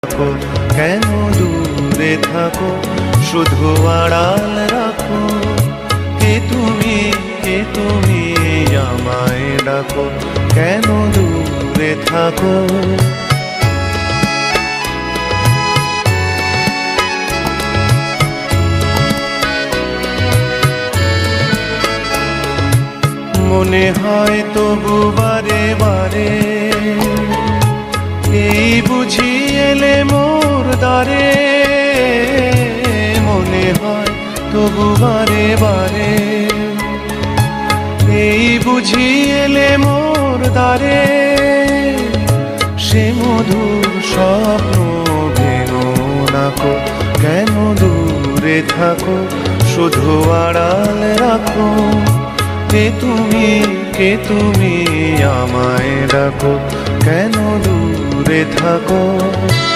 থাকো, কেন দূরে থাকো, শুধু আড়াল রাখো। কে তুমি আমায় ডাকো, কেন দূরে থাকো। মনে হয় তবু বারে বারে, এই বুঝি এলে মোর দ্বারে। মনে হয় তবু বারে বারে, এই বুঝি এলে মোর দ্বারে। সে মধুর স্বপ্ন ভেঙো নাকো, কেন দূরে থাকো, শুধু আড়াল রাখো। কে তুমি আমায় ডাকো, কেন দূরে থাকো।